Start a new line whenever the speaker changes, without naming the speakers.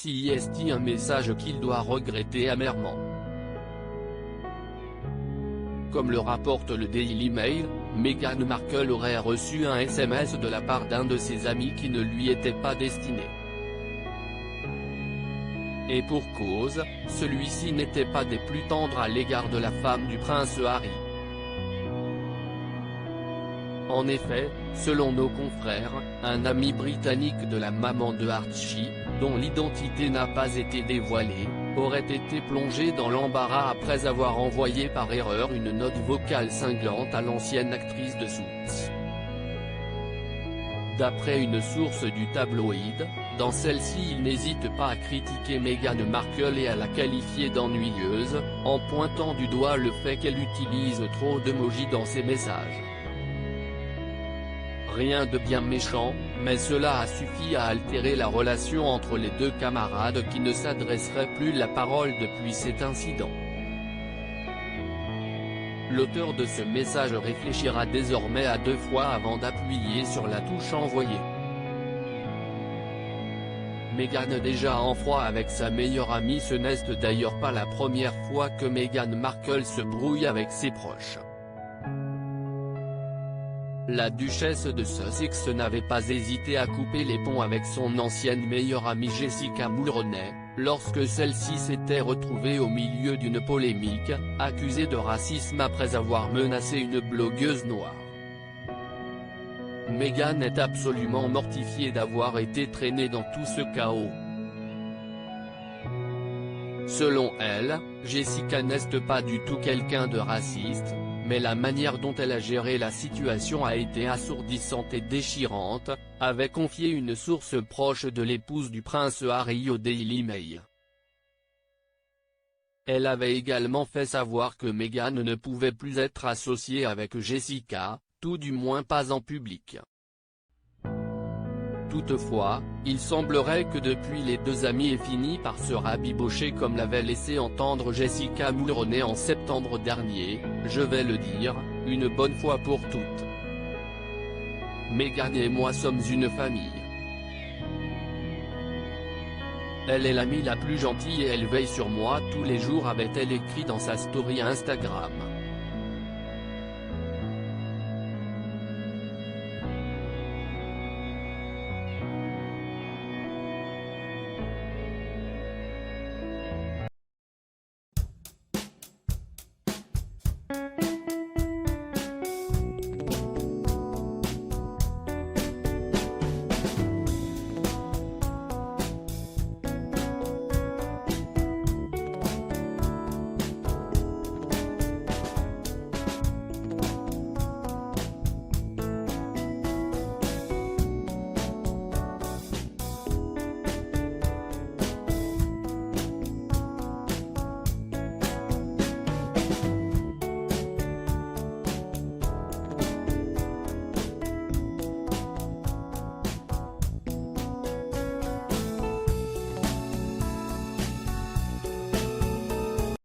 celle-ci est un message qu'il doit regretter amèrement. Comme le rapporte le Daily Mail, Meghan Markle aurait reçu un SMS de la part d'un de ses amis qui ne lui était pas destiné. Et pour cause, celui-ci n'était pas des plus tendres à l'égard de la femme du prince Harry. En effet, selon nos confrères, un ami britannique de la maman de Archie, dont l'identité n'a pas été dévoilée, aurait été plongé dans l'embarras après avoir envoyé par erreur une note vocale cinglante à l'ancienne actrice de Suits. D'après une source du tabloïd, dans celle-ci il n'hésite pas à critiquer Meghan Markle et à la qualifier d'ennuyeuse, en pointant du doigt le fait qu'elle utilise trop d'emojis dans ses messages. Rien de bien méchant, mais cela a suffi à altérer la relation entre les deux camarades qui ne s'adresseraient plus la parole depuis cet incident. L'auteur de ce message réfléchira désormais à 2 fois avant d'appuyer sur la touche envoyer. Meghan déjà en froid avec sa meilleure amie. Ce n'est d'ailleurs pas la première fois que Meghan Markle se brouille avec ses proches. La duchesse de Sussex n'avait pas hésité à couper les ponts avec son ancienne meilleure amie Jessica Mulroney, lorsque celle-ci s'était retrouvée au milieu d'une polémique, accusée de racisme après avoir menacé une blogueuse noire. Meghan est absolument mortifiée d'avoir été traînée dans tout ce chaos. Selon elle, Jessica n'est pas du tout quelqu'un de raciste, mais la manière dont elle a géré la situation a été assourdissante et déchirante, avait confié une source proche de l'épouse du prince Harry au Daily Mail. Elle avait également fait savoir que Meghan ne pouvait plus être associée avec Jessica, tout du moins pas en public. Toutefois, il semblerait que depuis les deux amis aient fini par se rabibocher comme l'avait laissé entendre Jessica Mulroney en septembre dernier, je vais le dire, une bonne fois pour toutes. Meghan et moi sommes une famille. Elle est l'amie la plus gentille et elle veille sur moi tous les jours, avait-elle écrit dans sa story Instagram.